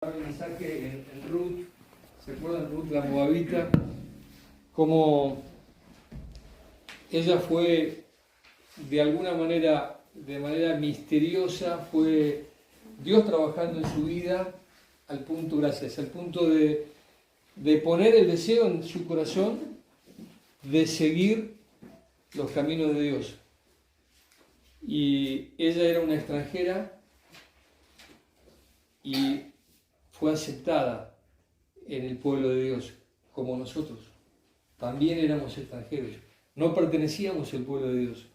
el mensaje en Ruth, ¿se acuerdan? Ruth la Moabita, como ella fue de alguna manera, de manera misteriosa, fue Dios trabajando en su vida al punto, gracias, al punto de poner el deseo en su corazón de seguir los caminos de Dios. Y ella era una extranjera y fue aceptada en el pueblo de Dios, como nosotros. También éramos extranjeros, no pertenecíamos al pueblo de Dios.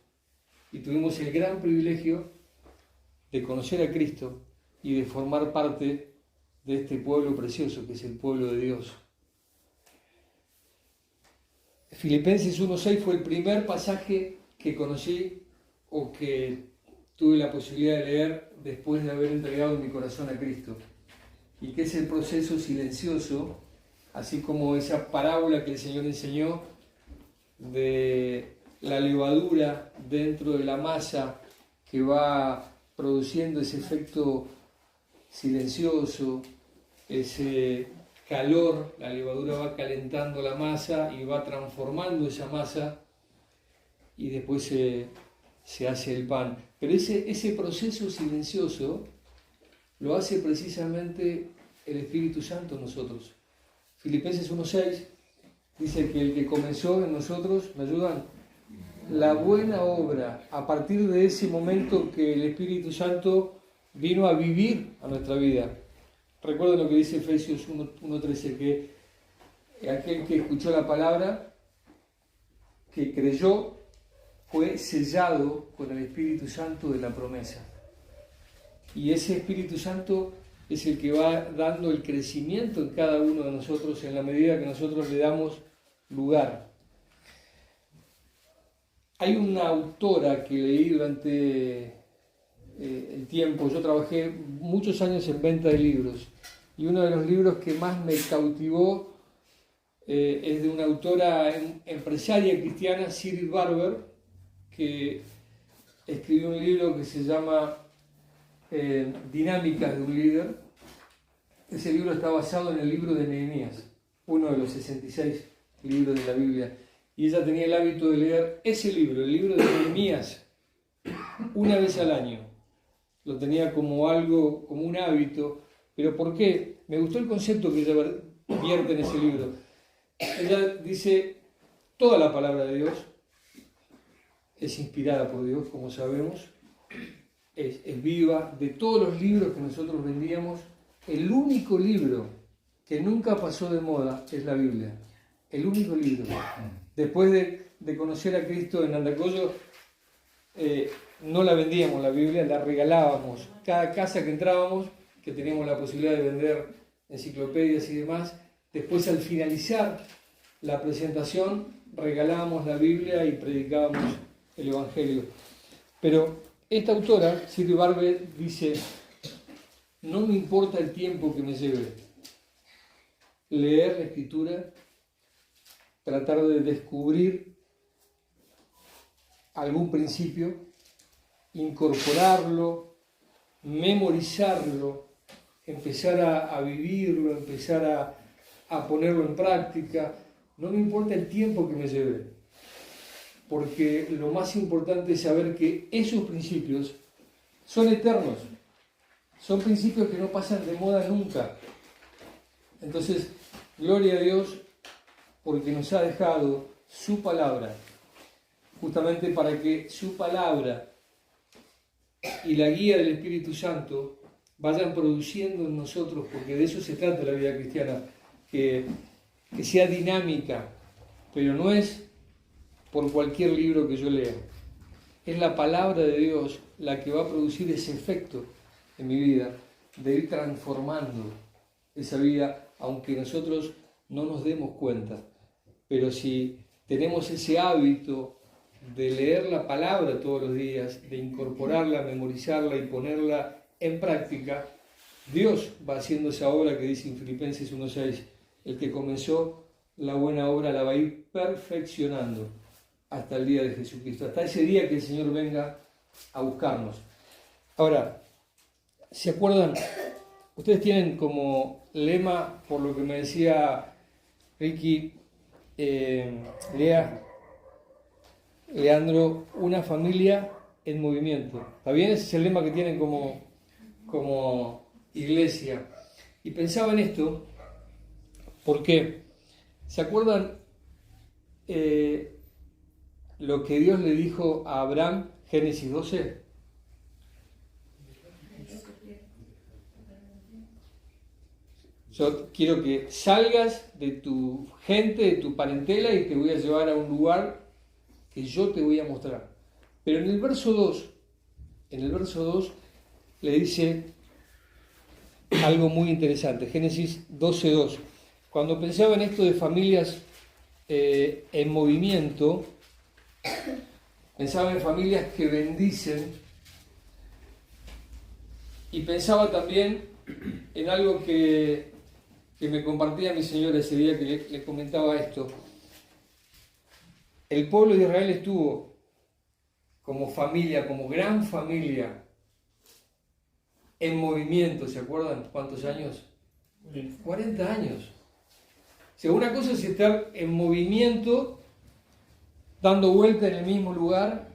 Y tuvimos el gran privilegio de conocer a Cristo y de formar parte de este pueblo precioso que es el pueblo de Dios. Filipenses 1:6 fue el primer pasaje que conocí o que tuve la posibilidad de leer después de haber entregado mi corazón a Cristo. Y que es el proceso silencioso, así como esa parábola que el Señor enseñó de la levadura dentro de la masa que va produciendo ese efecto silencioso, ese calor, la levadura va calentando la masa y va transformando esa masa y después se hace el pan. Pero ese proceso silencioso lo hace precisamente el Espíritu Santo en nosotros. Filipenses 1:6 dice que el que comenzó en nosotros, ¿me ayudan? La buena obra, a partir de ese momento que el Espíritu Santo vino a vivir a nuestra vida. Recuerden lo que dice Efesios 1:13, que aquel que escuchó la palabra, que creyó, fue sellado con el Espíritu Santo de la promesa. Y ese Espíritu Santo es el que va dando el crecimiento en cada uno de nosotros en la medida que nosotros le damos lugar. Hay una autora que leí durante el tiempo, yo trabajé muchos años en venta de libros, y uno de los libros que más me cautivó es de una autora empresaria cristiana, Cyril Barber, que escribió un libro que se llama Dinámicas de un líder. Ese libro está basado en el libro de Nehemías, uno de los 66 libros de la Biblia, y ella tenía el hábito de leer ese libro, el libro de Nehemías, una vez al año. Lo tenía como algo, como un hábito. ¿Pero por qué? Me gustó el concepto que ella vierte en ese libro. Ella dice, toda la palabra de Dios es inspirada por Dios, como sabemos, es viva. De todos los libros que nosotros vendíamos, el único libro que nunca pasó de moda es la Biblia. El único libro. Después de conocer a Cristo en Andacollo, no la vendíamos la Biblia, la regalábamos. Cada casa que entrábamos, que teníamos la posibilidad de vender enciclopedias y demás, después al finalizar la presentación, regalábamos la Biblia y predicábamos el Evangelio. Pero esta autora, Cyril Barber, dice, no me importa el tiempo que me lleve leer la Escritura, tratar de descubrir algún principio, incorporarlo, memorizarlo, empezar a vivirlo, empezar a ponerlo en práctica. No me importa el tiempo que me lleve, porque lo más importante es saber que esos principios son eternos, son principios que no pasan de moda nunca. Entonces, gloria a Dios porque nos ha dejado su palabra, justamente para que su palabra y la guía del Espíritu Santo vayan produciendo en nosotros, porque de eso se trata la vida cristiana, que sea dinámica, pero no es por cualquier libro que yo lea. Es la palabra de Dios la que va a producir ese efecto en mi vida, de ir transformando esa vida, aunque nosotros no nos demos cuenta. Pero si tenemos ese hábito de leer la palabra todos los días, de incorporarla, memorizarla y ponerla en práctica, Dios va haciendo esa obra que dice en Filipenses 1:6, el que comenzó la buena obra la va a ir perfeccionando hasta el día de Jesucristo, hasta ese día que el Señor venga a buscarnos. Ahora, ¿se acuerdan Ustedes tienen como lema, por lo que me decía Ricky, Leandro, una familia en movimiento. ¿Está bien? Ese es el lema que tienen como iglesia. Y pensaba en esto, porque, ¿se acuerdan lo que Dios le dijo a Abraham, Génesis 12? Yo quiero que salgas de tu gente, de tu parentela, y te voy a llevar a un lugar que yo te voy a mostrar. Pero en el verso 2 le dice algo muy interesante, Génesis 12:2. Cuando pensaba en esto de familias en movimiento, pensaba en familias que bendicen, y pensaba también en algo que me compartía mi señora ese día que le comentaba esto. El pueblo de Israel estuvo como familia, como gran familia, en movimiento, ¿se acuerdan? ¿Cuántos años? 40 años. O sea, una cosa es estar en movimiento, dando vuelta en el mismo lugar,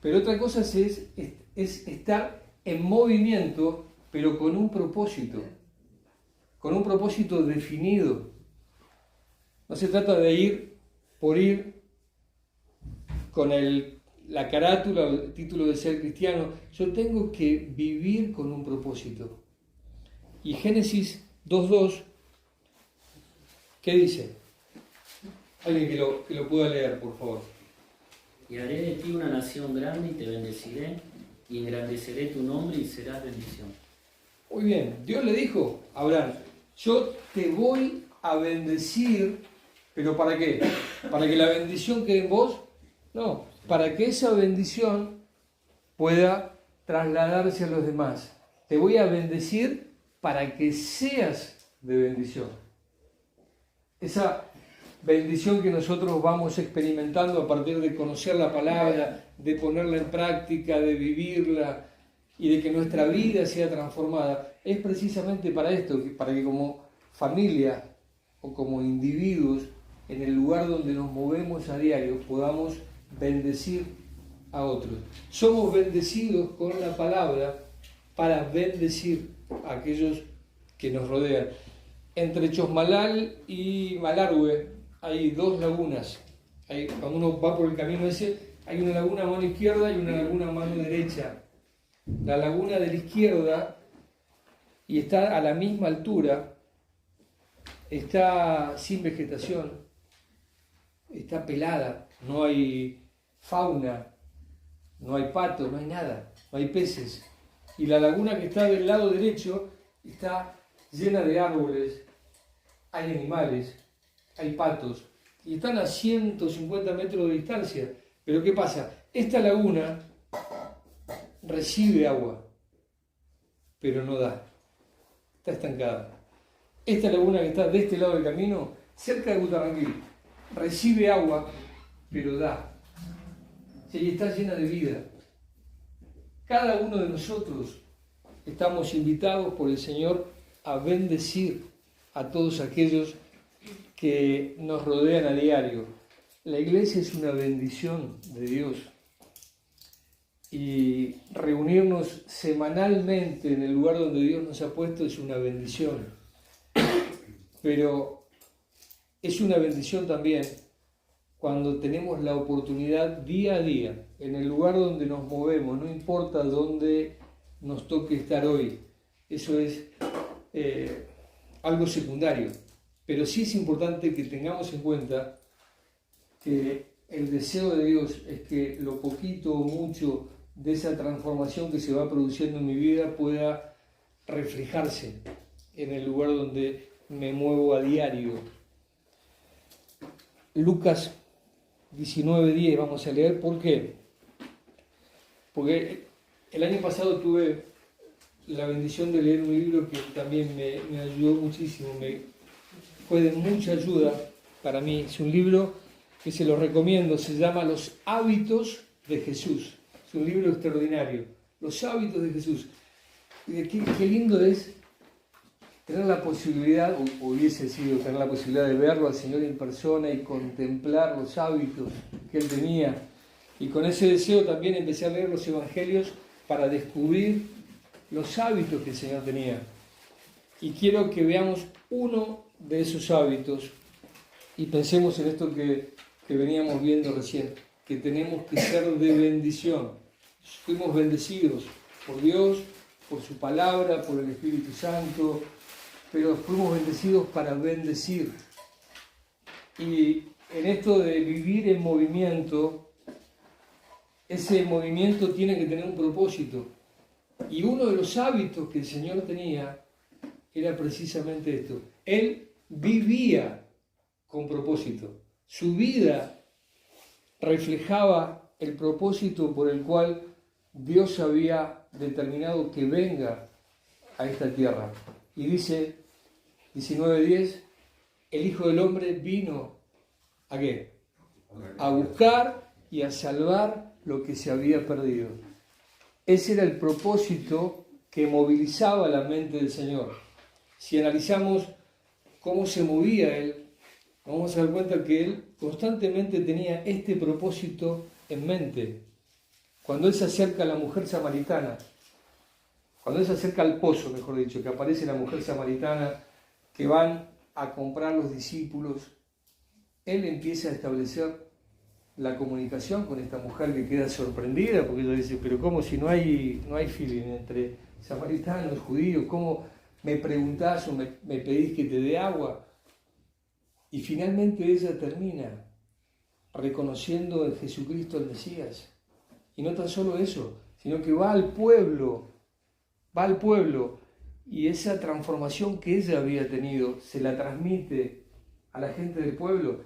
pero otra cosa es estar en movimiento, pero con un propósito definido. No se trata de ir por ir con la carátula o el título de ser cristiano. Yo tengo que vivir con un propósito. Y Génesis 2:2, ¿qué dice? Alguien que lo pueda leer, por favor. Y haré de ti una nación grande y te bendeciré, y engrandeceré tu nombre y serás bendición. Muy bien, Dios le dijo a Abraham, yo te voy a bendecir, pero ¿para qué? ¿Para que la bendición quede en vos? No, para que esa bendición pueda trasladarse a los demás. Te voy a bendecir para que seas de bendición. Esa bendición que nosotros vamos experimentando a partir de conocer la palabra, de ponerla en práctica, de vivirla y de que nuestra vida sea transformada, es precisamente para esto, para que como familia o como individuos en el lugar donde nos movemos a diario podamos bendecir a otros. Somos bendecidos con la palabra para bendecir a aquellos que nos rodean. Entre Chosmalal y Malargüe hay dos lagunas. Cuando uno va por el camino ese, hay una laguna a mano izquierda y una laguna a mano derecha. La laguna de la izquierda, y está a la misma altura, está sin vegetación, está pelada, no hay fauna, no hay patos, no hay nada, no hay peces. Y la laguna que está del lado derecho está llena de árboles, hay animales, hay patos, y están a 150 metros de distancia. Pero ¿qué pasa? Esta laguna recibe agua, pero no da, está estancada. Esta laguna que está de este lado del camino, cerca de Butaranquil, recibe agua, pero da. Y está llena de vida. Cada uno de nosotros estamos invitados por el Señor a bendecir a todos aquellos que nos rodean a diario. La iglesia es una bendición de Dios. Y reunirnos semanalmente en el lugar donde Dios nos ha puesto es una bendición. Pero es una bendición también cuando tenemos la oportunidad día a día, en el lugar donde nos movemos, no importa dónde nos toque estar hoy. Eso es algo secundario. Pero sí es importante que tengamos en cuenta que el deseo de Dios es que lo poquito o mucho de esa transformación que se va produciendo en mi vida pueda reflejarse en el lugar donde me muevo a diario. Lucas 19:10 vamos a leer. ¿Por qué? Porque el año pasado tuve la bendición de leer un libro que también me ayudó muchísimo, fue de mucha ayuda para mí. Es un libro que se lo recomiendo, se llama Los hábitos de Jesús. Es un libro extraordinario, Los hábitos de Jesús. Qué lindo es tener la posibilidad, o hubiese sido tener la posibilidad de verlo al Señor en persona y contemplar los hábitos que Él tenía. Y con ese deseo también empecé a leer los Evangelios para descubrir los hábitos que el Señor tenía. Y quiero que veamos uno de esos hábitos y pensemos en esto que veníamos viendo recién, que tenemos que ser de bendición. Fuimos bendecidos por Dios, por su palabra, por el Espíritu Santo, pero fuimos bendecidos para bendecir. Y en esto de vivir en movimiento, ese movimiento tiene que tener un propósito. Y uno de los hábitos que el Señor tenía era precisamente esto. Él vivía con propósito. Su vida reflejaba el propósito por el cual Dios había determinado que venga a esta tierra. Y dice 19:10, el Hijo del Hombre vino ¿a qué? A buscar y a salvar lo que se había perdido. Ese era el propósito que movilizaba la mente del Señor. Si analizamos cómo se movía Él, vamos a dar cuenta que Él constantemente tenía este propósito en mente. Cuando Él se acerca a la mujer samaritana, cuando Él se acerca al pozo, mejor dicho, que aparece la mujer samaritana, que van a comprar los discípulos, Él empieza a establecer la comunicación con esta mujer que queda sorprendida, porque ella dice, pero ¿cómo si no hay feeling entre samaritanos, judíos? ¿Cómo me preguntás o me pedís que te dé agua? Y finalmente ella termina reconociendo en Jesucristo el Mesías. Y no tan solo eso, sino que va al pueblo, y esa transformación que ella había tenido se la transmite a la gente del pueblo.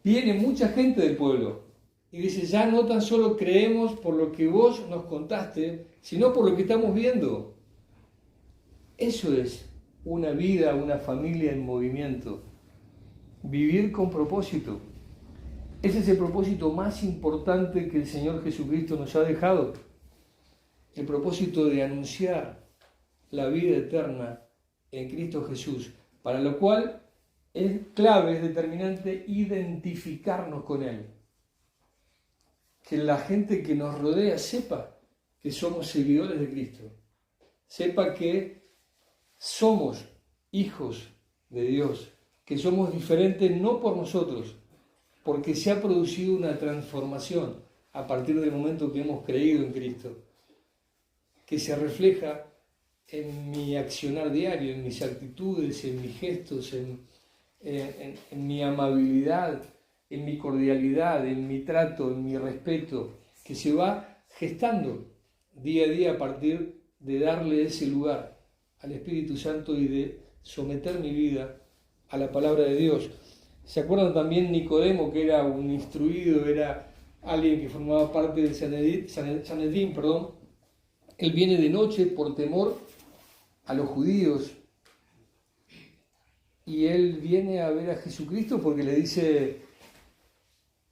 Viene mucha gente del pueblo y dice, ya no tan solo creemos por lo que vos nos contaste, sino por lo que estamos viendo. Eso es una vida, una familia en movimiento. Vivir con propósito. Ese es el propósito más importante que el Señor Jesucristo nos ha dejado. El propósito de anunciar la vida eterna en Cristo Jesús, para lo cual es clave, es determinante identificarnos con Él. Que la gente que nos rodea sepa que somos seguidores de Cristo, sepa que somos hijos de Dios, que somos diferentes no por nosotros, porque se ha producido una transformación a partir del momento que hemos creído en Cristo, que se refleja en mi accionar diario, en mis actitudes, en mis gestos, en mi amabilidad, en mi cordialidad, en mi trato, en mi respeto, que se va gestando día a día a partir de darle ese lugar al Espíritu Santo y de someter mi vida a la palabra de Dios. ¿Se acuerdan también Nicodemo, que era un instruido, era alguien que formaba parte del Sanedrín? Él viene de noche por temor a los judíos y él viene a ver a Jesucristo porque le dice,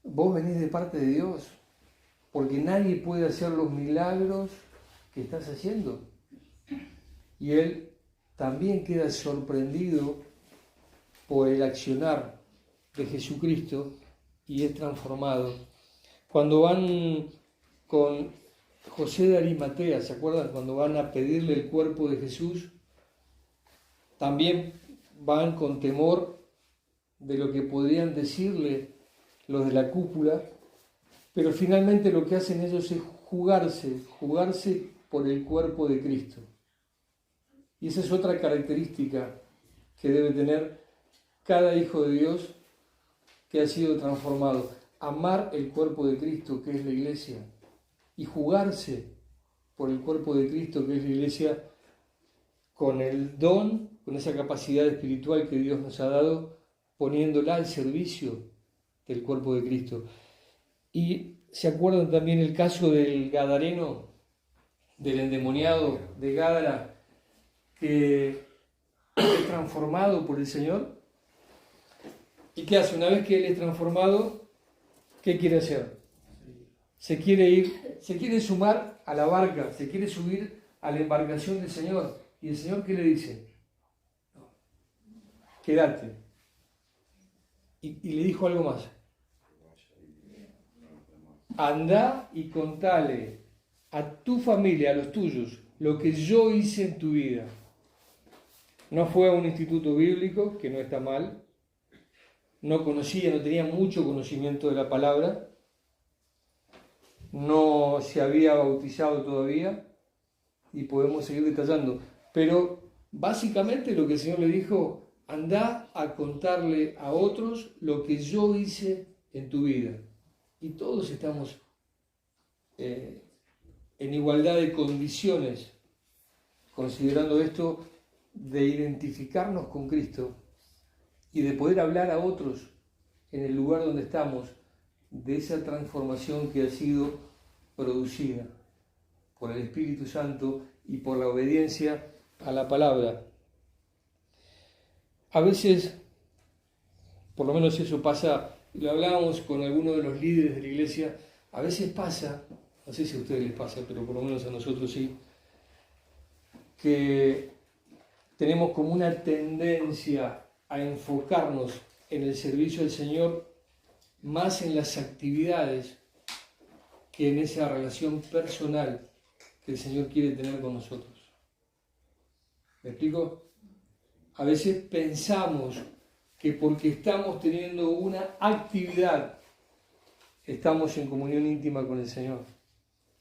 vos venís de parte de Dios, porque nadie puede hacer los milagros que estás haciendo. Y él también queda sorprendido por el accionar de Jesucristo y es transformado. Cuando van con José de Arimatea, ¿se acuerdan? Cuando van a pedirle el cuerpo de Jesús, también van con temor de lo que podrían decirle los de la cúpula, pero finalmente lo que hacen ellos es jugarse por el cuerpo de Cristo. Y esa es otra característica que debe tener cada hijo de Dios que ha sido transformado. Amar el cuerpo de Cristo, que es la iglesia, y jugarse por el cuerpo de Cristo, que es la iglesia, con el don, con esa capacidad espiritual que Dios nos ha dado, poniéndola al servicio del cuerpo de Cristo. Y se acuerdan también el caso del gadareno, del endemoniado de Gádara, que es transformado por el Señor. ¿Y qué hace? Una vez que él es transformado, ¿qué quiere hacer? Se quiere ir, se quiere sumar a la barca, se quiere subir a la embarcación del Señor. ¿Y el Señor qué le dice? quédate. Y le dijo algo más. Andá y contale a tu familia, a los tuyos, lo que yo hice en tu vida. No fue a un instituto bíblico, que no está mal. No conocía, no tenía mucho conocimiento de la palabra. No se había bautizado todavía. Y podemos seguir detallando. Pero básicamente lo que el Señor le dijo, andá a contarle a otros lo que yo hice en tu vida. Y todos estamos en igualdad de condiciones, considerando esto de identificarnos con Cristo y de poder hablar a otros en el lugar donde estamos de esa transformación que ha sido producida por el Espíritu Santo y por la obediencia a la palabra. A veces, por lo menos eso pasa, lo hablábamos con algunos de los líderes de la iglesia, a veces pasa, no sé si a ustedes les pasa, pero por lo menos a nosotros sí, que tenemos como una tendencia a enfocarnos en el servicio del Señor más en las actividades que en esa relación personal que el Señor quiere tener con nosotros. ¿Me explico? A veces pensamos que porque estamos teniendo una actividad, estamos en comunión íntima con el Señor.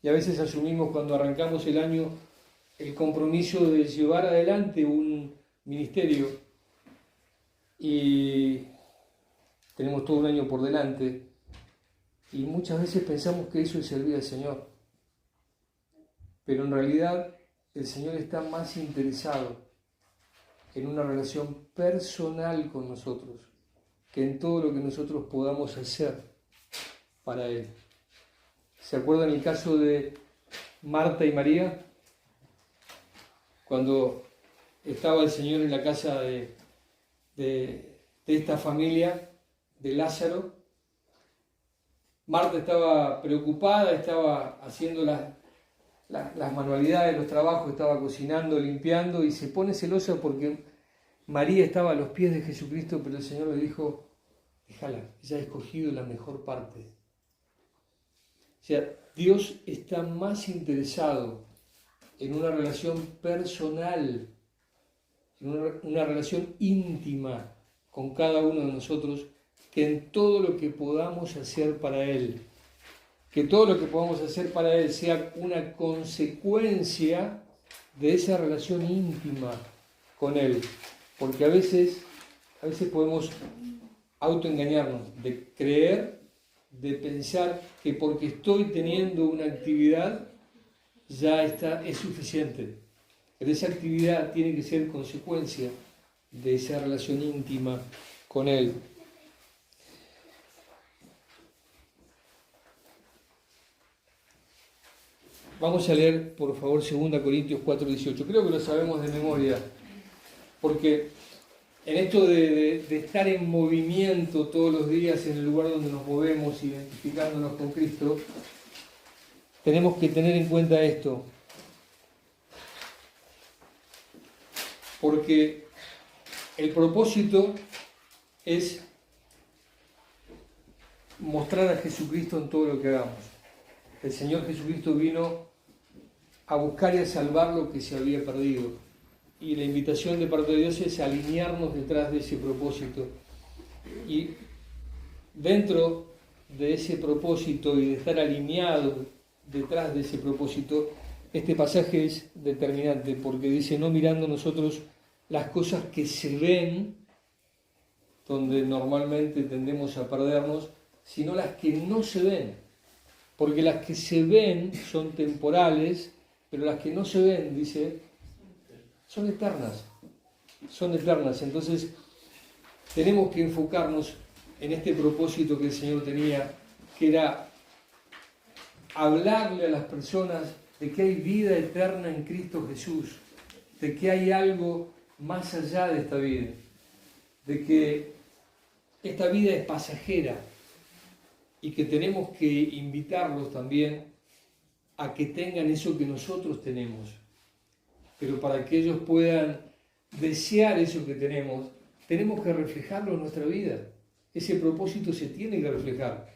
Y a veces asumimos cuando arrancamos el año el compromiso de llevar adelante un ministerio y tenemos todo un año por delante y muchas veces pensamos que eso es servir al Señor. Pero en realidad el Señor está más interesado en una relación personal con nosotros que en todo lo que nosotros podamos hacer para Él. ¿Se acuerdan el caso de Marta y María? Cuando estaba el Señor en la casa de esta familia de Lázaro, Marta estaba preocupada, estaba haciendo las manualidades, los trabajos, estaba cocinando, limpiando y se pone celosa porque María estaba a los pies de Jesucristo, pero el Señor le dijo, déjala, ella ha escogido la mejor parte. O sea, Dios está más interesado en una relación personal, en una relación íntima con cada uno de nosotros, que en todo lo que podamos hacer para Él. Que todo lo que podamos hacer para Él sea una consecuencia de esa relación íntima con Él. Porque a veces podemos autoengañarnos, de creer, de pensar que porque estoy teniendo una actividad ya es suficiente. Pero esa actividad tiene que ser consecuencia de esa relación íntima con Él. Vamos a leer, por favor, 2 Corintios 4:18. Creo que lo sabemos de memoria, porque en esto de estar en movimiento todos los días en el lugar donde nos movemos, identificándonos con Cristo, tenemos que tener en cuenta esto. Porque el propósito es mostrar a Jesucristo en todo lo que hagamos. El Señor Jesucristo vino a buscar y a salvar lo que se había perdido. Y la invitación de parte de Dios es alinearnos detrás de ese propósito. Y dentro de ese propósito y de estar alineados detrás de ese propósito, este pasaje es determinante porque dice, no mirando nosotros las cosas que se ven, donde normalmente tendemos a perdernos, sino las que no se ven. Porque las que se ven son temporales, pero las que no se ven, dice, son eternas. Son eternas. Entonces, tenemos que enfocarnos en este propósito que el Señor tenía, que era hablarle a las personas de que hay vida eterna en Cristo Jesús, de que hay algo más allá de esta vida, de que esta vida es pasajera y que tenemos que invitarlos también a que tengan eso que nosotros tenemos. Pero para que ellos puedan desear eso que tenemos, tenemos que reflejarlo en nuestra vida. Ese propósito se tiene que reflejar.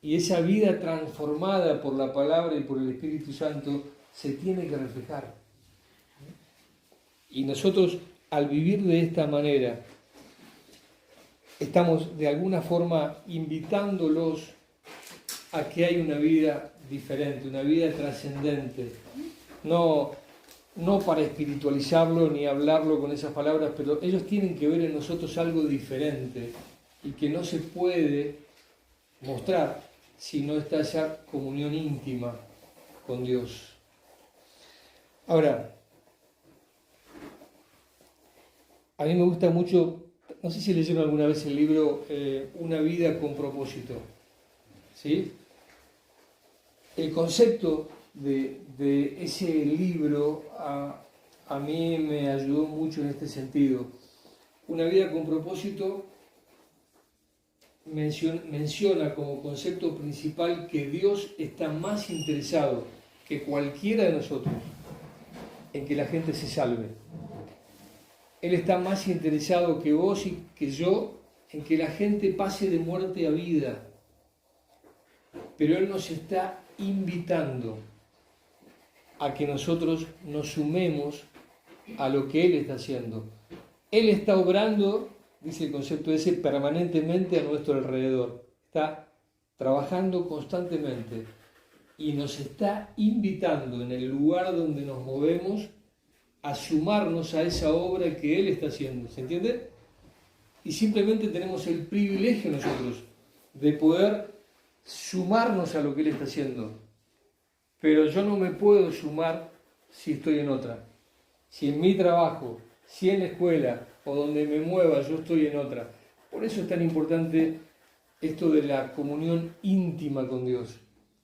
Y esa vida transformada por la palabra y por el Espíritu Santo se tiene que reflejar. Y nosotros, al vivir de esta manera, estamos de alguna forma invitándolos a que hay una vida diferente, una vida trascendente. No para espiritualizarlo ni hablarlo con esas palabras, pero ellos tienen que ver en nosotros algo diferente y que no se puede mostrar si no está esa comunión íntima con Dios. Ahora, a mí me gusta mucho, no sé si leyeron alguna vez el libro Una vida con propósito, ¿sí? El concepto de ese libro a mí me ayudó mucho en este sentido. Una vida con propósito menciona como concepto principal que Dios está más interesado que cualquiera de nosotros en que la gente se salve. Él está más interesado que vos y que yo en que la gente pase de muerte a vida. Pero Él nos está invitando a que nosotros nos sumemos a lo que Él está haciendo. Él está obrando, dice el concepto ese, permanentemente a nuestro alrededor. Está trabajando constantemente y nos está invitando en el lugar donde nos movemos a sumarnos a esa obra que Él está haciendo. ¿Se entiende? Y simplemente tenemos el privilegio nosotros de poder sumarnos a lo que Él está haciendo. Pero yo no me puedo sumar si estoy en otra. Si en mi trabajo, si en la escuela o donde me mueva yo estoy en otra. Por eso es tan importante esto de la comunión íntima con Dios,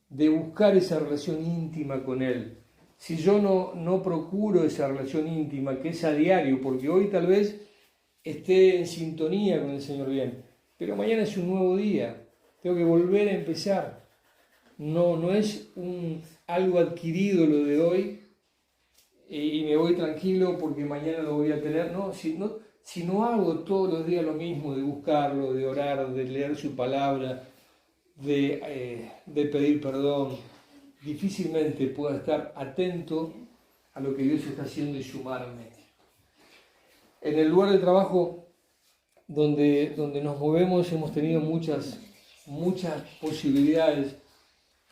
de buscar esa relación íntima con Él. Si yo no procuro esa relación íntima, que es a diario, porque hoy tal vez esté en sintonía con el Señor bien, pero mañana es un nuevo día, tengo que volver a empezar. No es algo adquirido lo de hoy y me voy tranquilo porque mañana lo voy a tener. No, si no hago todos los días lo mismo, de buscarlo, de orar, de leer su palabra, de pedir perdón, difícilmente pueda estar atento a lo que Dios está haciendo y sumarme. En el lugar de trabajo donde nos movemos hemos tenido muchas posibilidades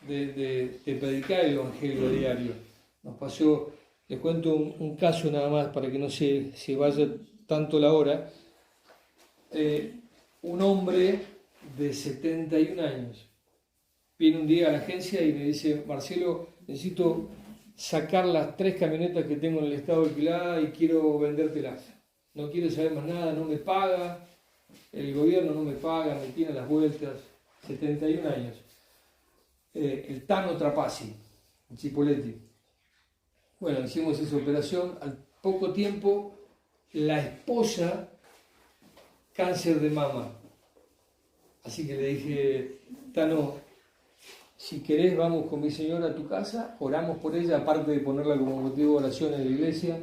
de predicar el Evangelio diario. Nos pasó, les cuento un caso nada más para que no se vaya tanto la hora. Un hombre de 71 años viene un día a la agencia y me dice: Marcelo, necesito sacar las 3 camionetas que tengo en el estado alquilada y quiero vendértelas. No quiero saber más nada, no me paga, el gobierno no me paga, me tiene las vueltas. 71 años. El Tano Trapassi, en Chipoleti. Bueno, hicimos esa operación. Al poco tiempo, la esposa, cáncer de mama. Así que le dije: Tano, si querés vamos con mi señora a tu casa, oramos por ella, aparte de ponerla como motivo de oración en la iglesia.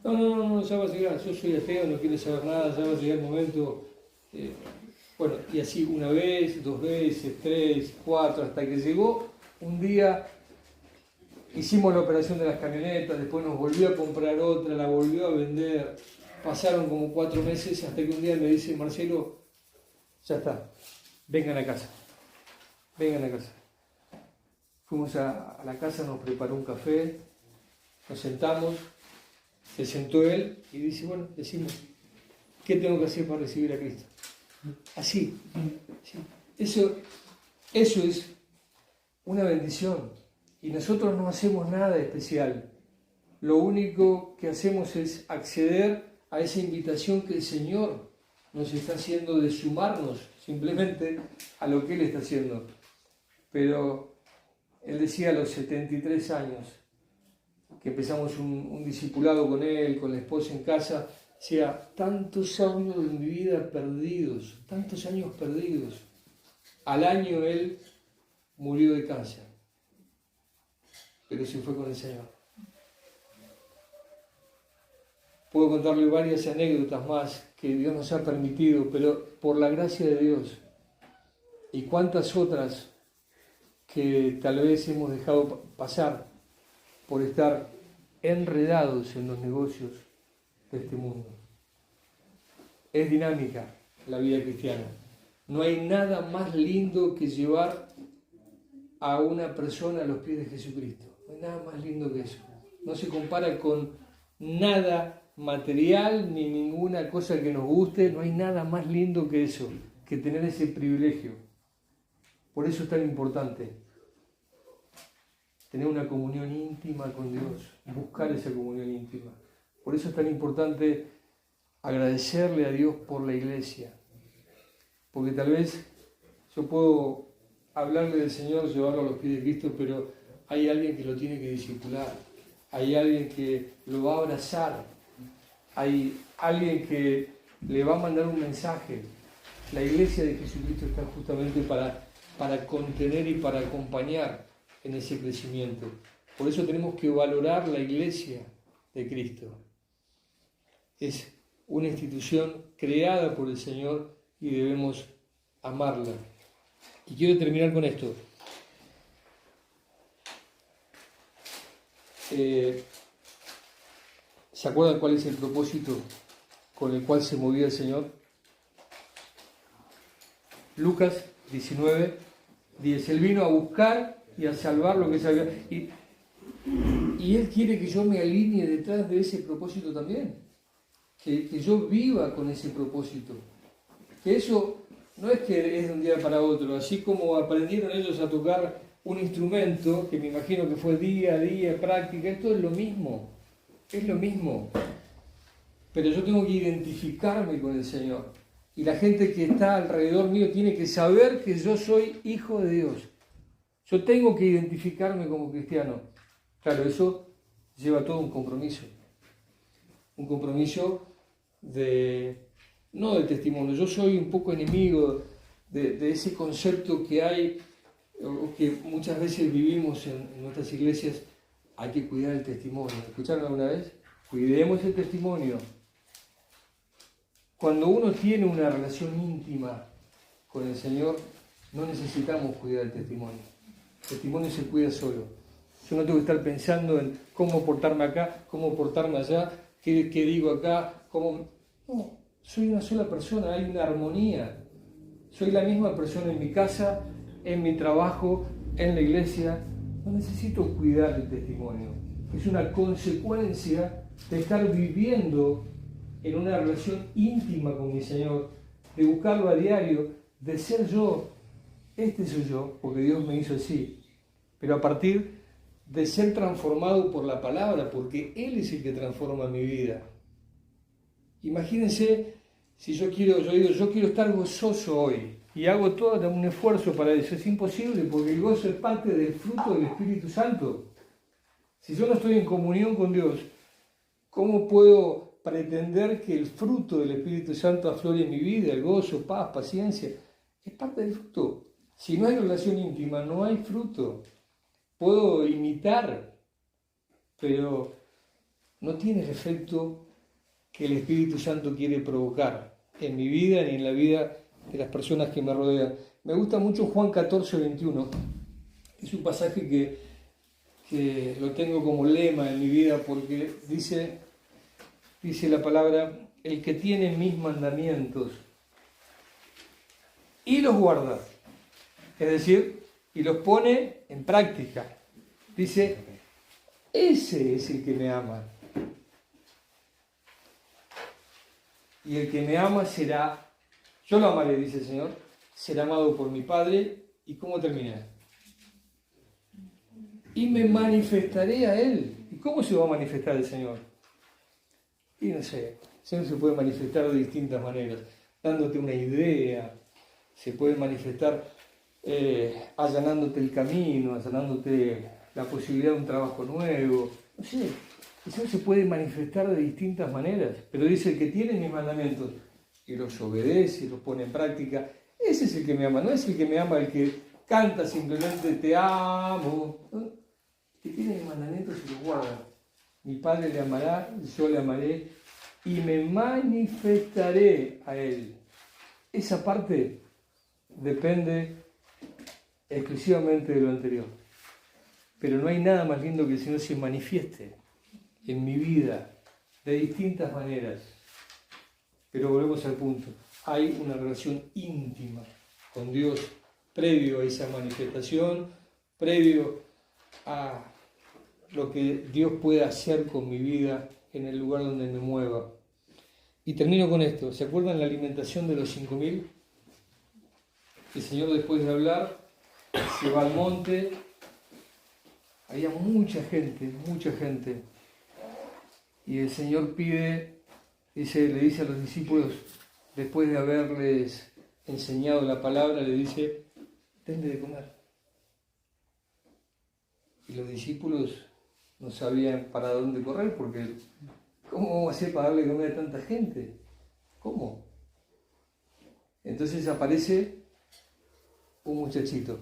No, ya va a llegar, yo soy ateo, no quiero saber nada, ya va a llegar el momento. Bueno, y así una vez, 2 veces, 3, 4, hasta que llegó un día, hicimos la operación de las camionetas, después nos volvió a comprar otra, la volvió a vender, pasaron como 4 meses, hasta que un día me dice: Marcelo, ya está, vengan a casa. Fuimos a la casa, nos preparó un café, nos sentamos, se sentó él y dice: bueno, decimos, ¿qué tengo que hacer para recibir a Cristo? Así. ¿Sí? Eso es una bendición. Y nosotros no hacemos nada especial. Lo único que hacemos es acceder a esa invitación que el Señor nos está haciendo de sumarnos simplemente a lo que Él está haciendo. Pero Él decía a los 73 años, que empezamos un discipulado con Él, con la esposa en casa, decía: tantos años de mi vida perdidos, tantos años perdidos. Al año Él murió de cáncer, pero se fue con el Señor. Puedo contarle varias anécdotas más que Dios nos ha permitido, pero por la gracia de Dios. Y cuántas otras que tal vez hemos dejado pasar por estar enredados en los negocios de este mundo. Es dinámica la vida cristiana. No hay nada más lindo que llevar a una persona a los pies de Jesucristo. No hay nada más lindo que eso. No se compara con nada material ni ninguna cosa que nos guste. No hay nada más lindo que eso, que tener ese privilegio. Por eso es tan importante tener una comunión íntima con Dios, buscar esa comunión íntima. Por eso es tan importante agradecerle a Dios por la iglesia. Porque tal vez yo puedo hablarle del Señor, llevarlo a los pies de Cristo, pero hay alguien que lo tiene que discipular, hay alguien que lo va a abrazar, hay alguien que le va a mandar un mensaje. La iglesia de Jesucristo está justamente para contener y para acompañar en ese crecimiento. Por eso tenemos que valorar la iglesia de Cristo. Es una institución creada por el Señor y debemos amarla. Y quiero terminar con esto. ¿Se acuerdan cuál es el propósito con el cual se movía el Señor? Lucas 19, 10. Él vino a buscar y a salvar lo que se había... Y Él quiere que yo me alinee detrás de ese propósito también. Que yo viva con ese propósito. Que eso no es que es de un día para otro. Así como aprendieron ellos a tocar un instrumento, que me imagino que fue día a día, práctica, esto es lo mismo. Es lo mismo. Pero yo tengo que identificarme con el Señor. Y la gente que está alrededor mío tiene que saber que yo soy hijo de Dios. Yo tengo que identificarme como cristiano. Claro, eso lleva todo un compromiso. Un compromiso no de testimonio. Yo soy un poco enemigo de ese concepto que hay, o que muchas veces vivimos en nuestras iglesias. Hay que cuidar el testimonio. ¿Escucharon alguna vez? Cuidemos el testimonio. Cuando uno tiene una relación íntima con el Señor, no necesitamos cuidar el testimonio. El testimonio se cuida solo. Yo no tengo que estar pensando en cómo portarme acá, cómo portarme allá, qué digo acá, cómo... No, soy una sola persona, hay una armonía. Soy la misma persona en mi casa, en mi trabajo, en la iglesia. No necesito cuidar el testimonio. Es una consecuencia de estar viviendo en una relación íntima con mi Señor, de buscarlo a diario, de ser yo. Este soy yo, porque Dios me hizo así. Pero a partir de ser transformado por la palabra, porque Él es el que transforma mi vida. Imagínense, si yo quiero estar gozoso hoy, y hago todo un esfuerzo para eso. Es imposible, porque el gozo es parte del fruto del Espíritu Santo. Si yo no estoy en comunión con Dios, ¿cómo puedo pretender que el fruto del Espíritu Santo aflore en mi vida? El gozo, paz, paciencia, es parte del fruto. Si no hay relación íntima, no hay fruto. Puedo imitar, pero no tiene el efecto que el Espíritu Santo quiere provocar en mi vida ni en la vida de las personas que me rodean. Me gusta mucho Juan 14, 21. Es un pasaje que lo tengo como lema en mi vida, porque dice la palabra: el que tiene mis mandamientos y los guarda, es decir, y los pone en práctica, dice, ese es el que me ama. Y el que me ama será, yo lo amaré, dice el Señor, será amado por mi Padre. ¿Y cómo termina? Y me manifestaré a Él. ¿Y cómo se va a manifestar el Señor? Y no sé, el Señor se puede manifestar de distintas maneras, dándote una idea, se puede manifestar allanándote el camino, allanándote la posibilidad de un trabajo nuevo, no sé. El Señor se puede manifestar de distintas maneras, pero dice: el que tiene mis mandamientos y los obedece y los pone en práctica, ese es el que me ama. No es el que me ama el que canta simplemente te amo, ¿no? El que tiene mis mandamientos y los guarda. Mi Padre le amará, yo le amaré y me manifestaré a él. Esa parte depende exclusivamente de lo anterior. Pero no hay nada más lindo que el Señor se manifieste en mi vida de distintas maneras. Pero volvemos al punto. Hay una relación íntima con Dios previo a esa manifestación, previo a lo que Dios puede hacer con mi vida en el lugar donde me mueva. Y termino con esto. ¿Se acuerdan la alimentación de los 5.000? El Señor, después de hablar, se va al monte. Había mucha gente. Y el Señor le dice a los discípulos, después de haberles enseñado la palabra, le dice, denle de comer. Y los discípulos no sabían para dónde correr, porque ¿cómo vamos a hacer para darle de comer a tanta gente? ¿Cómo? Entonces aparece un muchachito.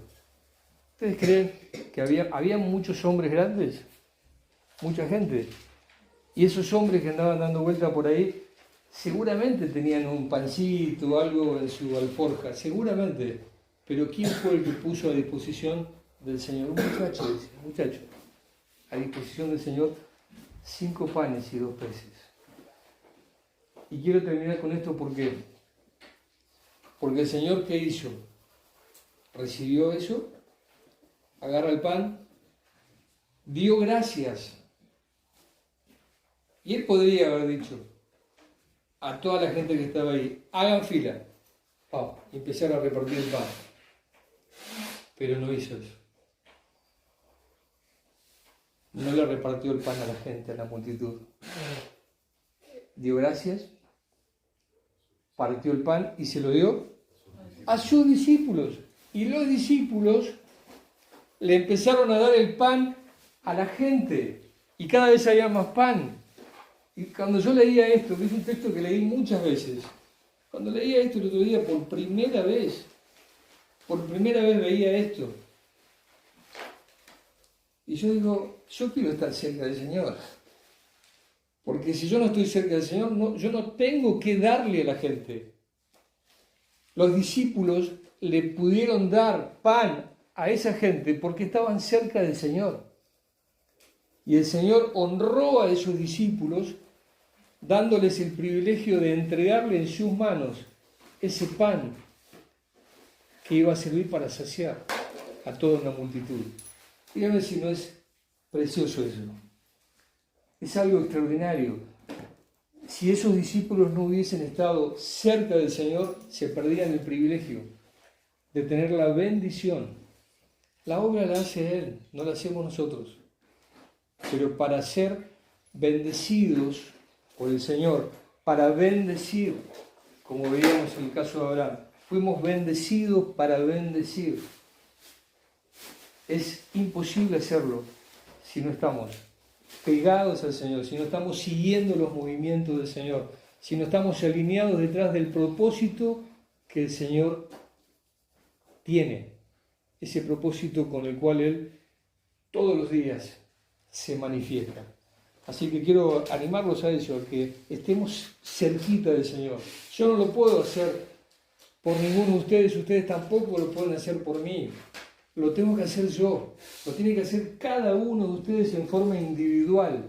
¿Ustedes creen que había muchos hombres grandes? Mucha gente. Y esos hombres que andaban dando vuelta por ahí, seguramente tenían un pancito o algo en su alforja, seguramente. Pero ¿quién fue el que puso a disposición del Señor? Un muchacho. A disposición del Señor 5 panes y 2 peces. Y quiero terminar con esto porque el Señor, ¿qué hizo? Recibió eso, agarra el pan, dio gracias. Y Él podría haber dicho a toda la gente que estaba ahí, hagan fila, y empezar a repartir el pan. Pero no hizo eso. No le repartió el pan a la gente, a la multitud. Dio gracias, partió el pan y se lo dio a sus discípulos. Y los discípulos le empezaron a dar el pan a la gente. Y cada vez había más pan. Y cuando yo leía esto, que es un texto que leí muchas veces, cuando leía esto el otro día por primera vez veía esto. Y yo digo, yo quiero estar cerca del Señor. Porque si yo no estoy cerca del Señor, yo no tengo que darle a la gente. Los discípulos le pudieron dar pan a esa gente porque estaban cerca del Señor. Y el Señor honró a esos discípulos dándoles el privilegio de entregarle en sus manos ese pan que iba a servir para saciar a toda una multitud. Dígame si no es precioso eso. Es algo extraordinario. Si esos discípulos no hubiesen estado cerca del Señor, se perdían el privilegio de tener la bendición. La obra la hace Él, no la hacemos nosotros. Pero para ser bendecidos por el Señor, para bendecir, como veíamos en el caso de Abraham, fuimos bendecidos para bendecir. Es imposible hacerlo si no estamos pegados al Señor, si no estamos siguiendo los movimientos del Señor, si no estamos alineados detrás del propósito que el Señor tiene, ese propósito con el cual Él todos los días se manifiesta. Así que quiero animarlos a eso, a que estemos cerquita del Señor. Yo no lo puedo hacer por ninguno de ustedes tampoco lo pueden hacer por mí. Lo tengo que hacer yo, lo tiene que hacer cada uno de ustedes en forma individual.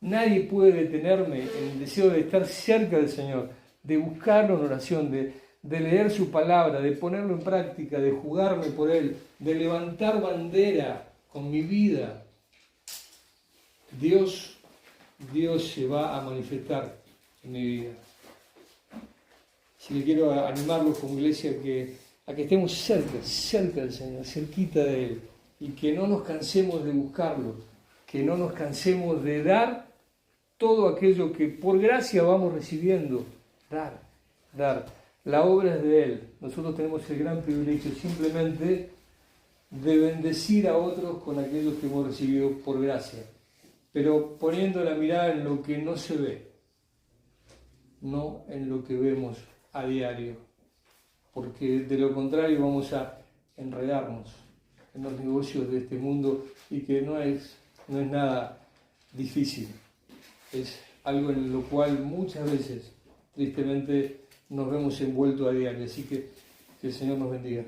Nadie puede detenerme en el deseo de estar cerca del Señor, de buscarlo en oración, de leer su palabra, de ponerlo en práctica, de jugarme por Él, de levantar bandera con mi vida. Dios se va a manifestar en mi vida. Así que quiero animarlos como iglesia a que estemos cerca del Señor, cerquita de Él, y que no nos cansemos de buscarlo, que no nos cansemos de dar todo aquello que por gracia vamos recibiendo. Dar. La obra es de Él. Nosotros tenemos el gran privilegio simplemente de bendecir a otros con aquello que hemos recibido por gracia, pero poniendo la mirada en lo que no se ve, no en lo que vemos a diario, porque de lo contrario vamos a enredarnos en los negocios de este mundo y que no es nada difícil, es algo en lo cual muchas veces, tristemente, nos vemos envueltos a diario. Así que el Señor nos bendiga.